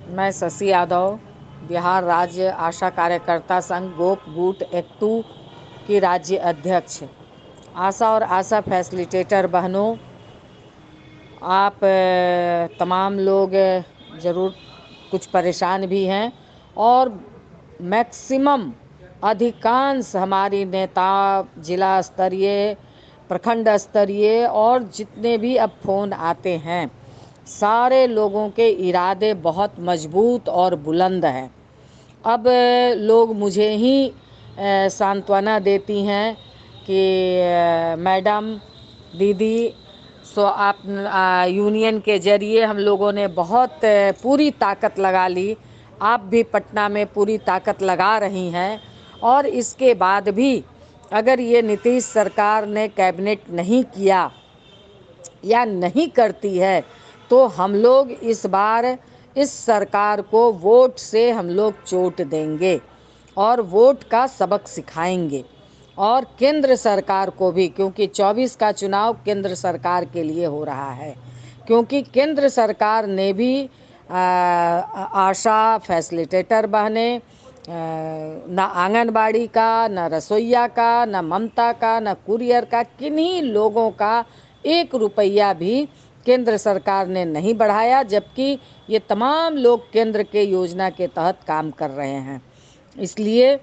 मैं शशि यादव, बिहार राज्य आशा कार्यकर्ता संघ गोप गुट एक्टू की राज्य अध्यक्ष। आशा और आशा फैसिलिटेटर बहनों, आप तमाम लोग ज़रूर कुछ परेशान भी हैं और मैक्सिमम अधिकांश हमारी नेता जिला स्तरीय, प्रखंड स्तरीय और जितने भी अब फ़ोन आते हैं, सारे लोगों के इरादे बहुत मजबूत और बुलंद हैं। अब लोग मुझे ही सांत्वना देती हैं कि मैडम, दीदी, सो आप यूनियन के ज़रिए हम लोगों ने बहुत पूरी ताकत लगा ली, आप भी पटना में पूरी ताकत लगा रही हैं, और इसके बाद भी अगर ये नीतीश सरकार ने कैबिनेट नहीं किया या नहीं करती है तो हम लोग इस बार इस सरकार को वोट से हम लोग चोट देंगे और वोट का सबक सिखाएंगे। और केंद्र सरकार को भी, क्योंकि 24 का चुनाव केंद्र सरकार के लिए हो रहा है, क्योंकि केंद्र सरकार ने भी आशा फैसिलिटेटर बहने, ना आंगनबाड़ी का, ना रसोइया का, ना ममता का, ना कुरियर का, किन्हीं लोगों का 1 रुपया भी केंद्र सरकार ने नहीं बढ़ाया, जबकि ये तमाम लोग केंद्र के योजना के तहत काम कर रहे हैं। इसलिए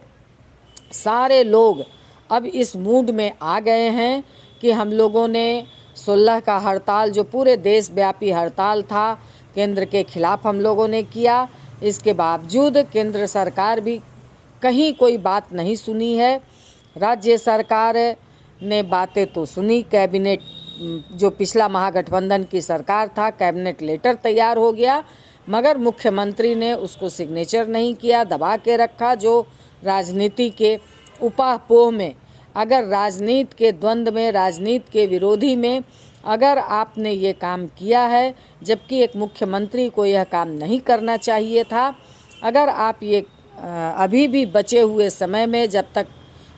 सारे लोग अब इस मूड में आ गए हैं कि हम लोगों ने 16 का हड़ताल, जो पूरे देश व्यापी हड़ताल था, केंद्र के खिलाफ हम लोगों ने किया। इसके बावजूद केंद्र सरकार भी कहीं कोई बात नहीं सुनी है। राज्य सरकार ने बातें तो सुनी, कैबिनेट जो पिछला महागठबंधन की सरकार था, कैबिनेट लेटर तैयार हो गया, मगर मुख्यमंत्री ने उसको सिग्नेचर नहीं किया, दबा के रखा। जो राजनीति के उपापोह में, अगर राजनीति के द्वंद्व में, राजनीति के विरोधी में अगर आपने ये काम किया है, जबकि एक मुख्यमंत्री को यह काम नहीं करना चाहिए था, अगर आप ये अभी भी बचे हुए समय में, जब तक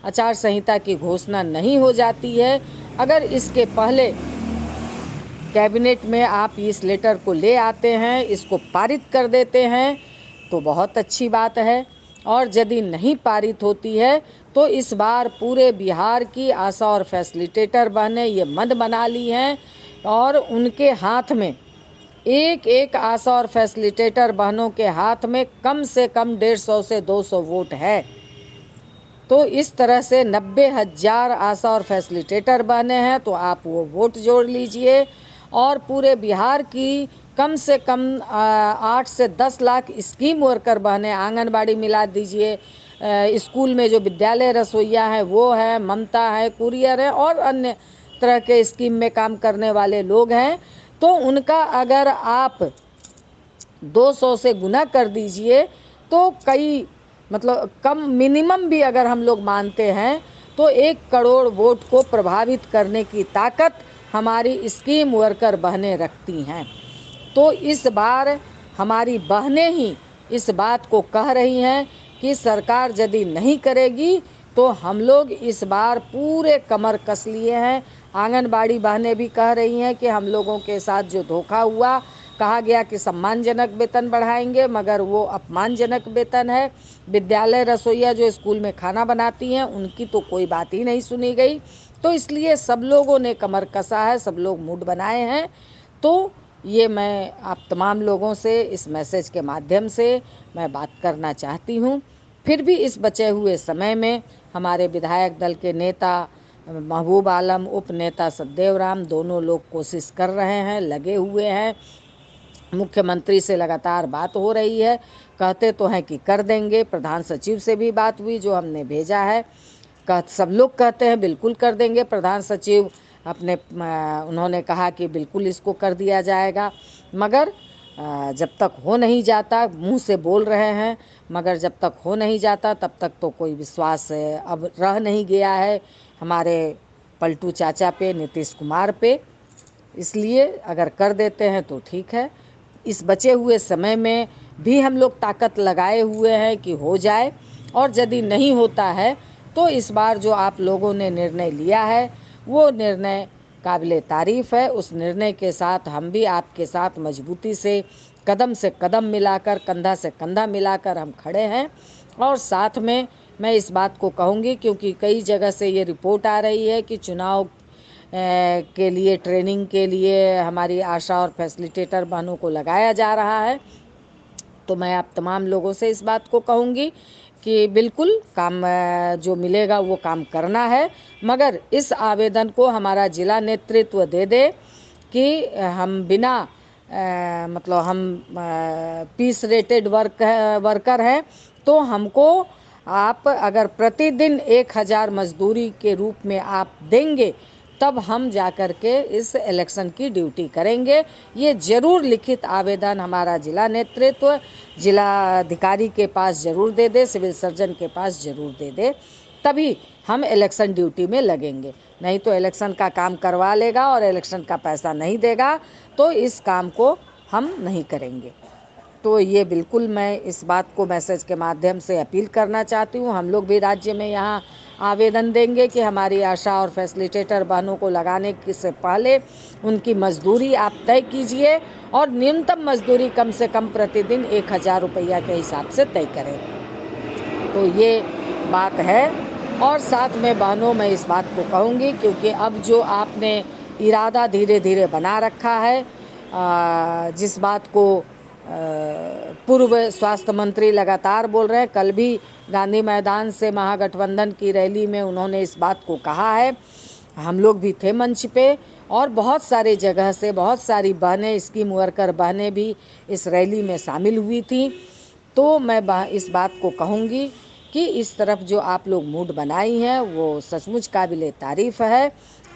आचार संहिता की घोषणा नहीं हो जाती है, अगर इसके पहले कैबिनेट में आप इस लेटर को ले आते हैं, इसको पारित कर देते हैं, तो बहुत अच्छी बात है। और यदि नहीं पारित होती है तो इस बार पूरे बिहार की आशा और फैसिलिटेटर बहनें ये मन बना ली हैं और उनके हाथ में, एक एक आशा और फैसिलिटेटर बहनों के हाथ में कम से कम 150 से 200 वोट है। तो इस तरह से 90,000 आशा और फैसिलिटेटर बहने हैं, तो आप वो वोट जोड़ लीजिए और पूरे बिहार की कम से कम 8 से 10 लाख स्कीम वर्कर बहने, आंगनबाड़ी मिला दीजिए, स्कूल में जो विद्यालय रसोइया हैं वो है, ममता है, कुरियर है और अन्य तरह के स्कीम में काम करने वाले लोग हैं, तो उनका अगर आप 200 से गुना कर दीजिए तो कई, मतलब कम मिनिमम भी अगर हम लोग मानते हैं तो 1 करोड़ वोट को प्रभावित करने की ताकत हमारी स्कीम वर्कर बहनें रखती हैं। तो इस बार हमारी बहनें ही इस बात को कह रही हैं कि सरकार यदि नहीं करेगी तो हम लोग इस बार पूरे कमर कस लिए हैं। आंगनबाड़ी बहनें भी कह रही हैं कि हम लोगों के साथ जो धोखा हुआ, कहा गया कि सम्मानजनक वेतन बढ़ाएंगे, मगर वो अपमानजनक वेतन है। विद्यालय रसोइया जो स्कूल में खाना बनाती हैं उनकी तो कोई बात ही नहीं सुनी गई। तो इसलिए सब लोगों ने कमर कसा है, सब लोग मूड बनाए हैं। तो ये मैं आप तमाम लोगों से इस मैसेज के माध्यम से मैं बात करना चाहती हूँ। फिर भी इस बचे हुए समय में हमारे विधायक दल के नेता महबूब आलम, उप नेता सतदेव राम, दोनों लोग कोशिश कर रहे हैं, लगे हुए हैं। मुख्यमंत्री से लगातार बात हो रही है, कहते तो हैं कि कर देंगे। प्रधान सचिव से भी बात हुई जो हमने भेजा है, सब लोग कहते हैं बिल्कुल कर देंगे। प्रधान सचिव अपने उन्होंने कहा कि बिल्कुल इसको कर दिया जाएगा, मगर जब तक हो नहीं जाता, मुंह से बोल रहे हैं मगर जब तक हो नहीं जाता तब तक तो कोई विश्वास अब रह नहीं गया है हमारे पलटू चाचा पे, नीतीश कुमार पे। इसलिए अगर कर देते हैं तो ठीक है। इस बचे हुए समय में भी हम लोग ताकत लगाए हुए हैं कि हो जाए, और यदि नहीं होता है तो इस बार जो आप लोगों ने निर्णय लिया है वो निर्णय काबिले तारीफ़ है। उस निर्णय के साथ हम भी आपके साथ मजबूती से कदम मिलाकर, कंधा से कंधा मिलाकर हम खड़े हैं। और साथ में मैं इस बात को कहूँगी, क्योंकि कई जगह से ये रिपोर्ट आ रही है कि चुनाव के लिए ट्रेनिंग के लिए हमारी आशा और फैसिलिटेटर बहनों को लगाया जा रहा है। तो मैं आप तमाम लोगों से इस बात को कहूँगी कि बिल्कुल काम जो मिलेगा वो काम करना है, मगर इस आवेदन को हमारा जिला नेतृत्व दे दे कि हम बिना मतलब हम पीस रेटेड वर्कर हैं, तो हमको आप अगर प्रतिदिन 1000 मजदूरी के रूप में आप देंगे, तब हम जाकर के इस इलेक्शन की ड्यूटी करेंगे। ये ज़रूर लिखित आवेदन हमारा जिला नेतृत्व जिलाधिकारी के पास ज़रूर दे दे, सिविल सर्जन के पास ज़रूर दे दे, तभी हम इलेक्शन ड्यूटी में लगेंगे। नहीं तो इलेक्शन का काम करवा लेगा और इलेक्शन का पैसा नहीं देगा, तो इस काम को हम नहीं करेंगे। तो ये बिल्कुल मैं इस बात को मैसेज के माध्यम से अपील करना चाहती हूँ। हम लोग भी राज्य में यहाँ आवेदन देंगे कि हमारी आशा और फैसिलिटेटर बहनों को लगाने से पहले उनकी मजदूरी आप तय कीजिए, और न्यूनतम मजदूरी कम से कम प्रतिदिन 1000 रुपया के हिसाब से तय करें। तो ये बात है। और साथ में बहनों, मैं इस बात को कहूँगी, क्योंकि अब जो आपने इरादा धीरे धीरे बना रखा है, जिस बात को पूर्व स्वास्थ्य मंत्री लगातार बोल रहे हैं, कल भी गांधी मैदान से महागठबंधन की रैली में उन्होंने इस बात को कहा है। हम लोग भी थे मंच पे, और बहुत सारे जगह से बहुत सारी बहनें, स्कीम वर्कर बहनें भी इस रैली में शामिल हुई थी। तो मैं इस बात को कहूँगी कि इस तरफ जो आप लोग मूड बनाई हैं वो सचमुच काबिले तारीफ़ है।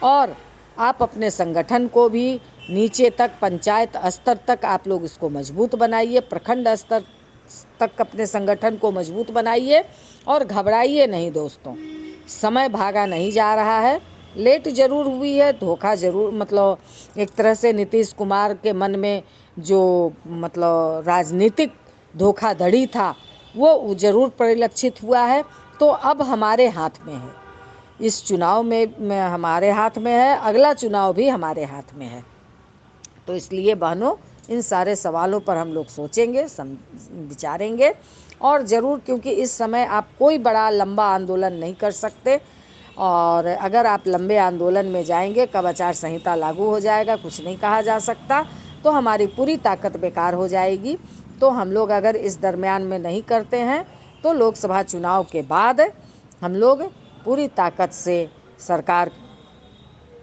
और आप अपने संगठन को भी नीचे तक, पंचायत स्तर तक आप लोग इसको मजबूत बनाइए, प्रखंड स्तर तक अपने संगठन को मजबूत बनाइए, और घबराइए नहीं दोस्तों। समय भागा नहीं जा रहा है। लेट जरूर हुई है, धोखा जरूर, मतलब एक तरह से नीतीश कुमार के मन में जो मतलब राजनीतिक धोखाधड़ी था वो जरूर परिलक्षित हुआ है। तो अब हमारे हाथ में है, इस चुनाव में हमारे हाथ में है, अगला चुनाव भी हमारे हाथ में है। तो इसलिए बहनों, इन सारे सवालों पर हम लोग सोचेंगे, विचारेंगे, और ज़रूर, क्योंकि इस समय आप कोई बड़ा लंबा आंदोलन नहीं कर सकते, और अगर आप लंबे आंदोलन में जाएंगे, कब आचार संहिता लागू हो जाएगा कुछ नहीं कहा जा सकता, तो हमारी पूरी ताकत बेकार हो जाएगी। तो हम लोग अगर इस दरमियान में नहीं करते हैं, तो लोकसभा चुनाव के बाद हम लोग पूरी ताकत से सरकार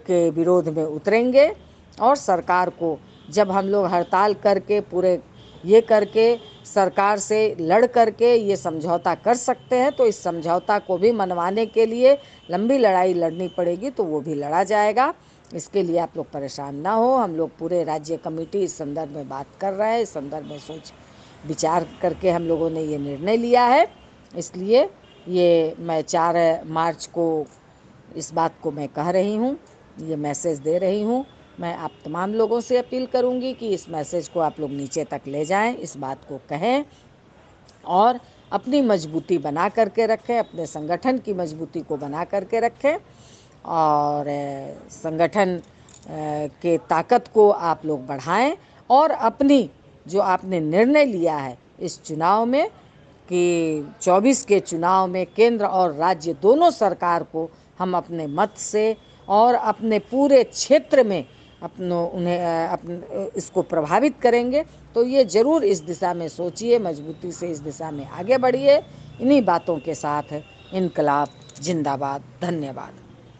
के विरोध में उतरेंगे, और सरकार को जब हम लोग हड़ताल करके, पूरे ये करके, सरकार से लड़ करके ये समझौता कर सकते हैं, तो इस समझौता को भी मनवाने के लिए लंबी लड़ाई लड़नी पड़ेगी, तो वो भी लड़ा जाएगा। इसके लिए आप लोग परेशान ना हो। हम लोग पूरे राज्य कमेटी इस संदर्भ में बात कर रहे हैं, इस संदर्भ में सोच विचार करके हम लोगों ने ये निर्णय लिया है। इसलिए ये मैं 4 मार्च को इस बात को मैं कह रही हूँ, ये मैसेज दे रही हूँ। मैं आप तमाम लोगों से अपील करूँगी कि इस मैसेज को आप लोग नीचे तक ले जाएं, इस बात को कहें, और अपनी मजबूती बना करके रखें, अपने संगठन की मजबूती को बना करके रखें, और संगठन के ताकत को आप लोग बढ़ाएं, और अपनी जो आपने निर्णय लिया है इस चुनाव में कि 24 के चुनाव में केंद्र और राज्य दोनों सरकार को हम अपने मत से और अपने पूरे क्षेत्र में इसको प्रभावित करेंगे, तो ये ज़रूर इस दिशा में सोचिए, मजबूती से इस दिशा में आगे बढ़िए। इन्हीं बातों के साथ इनकलाब जिंदाबाद। धन्यवाद।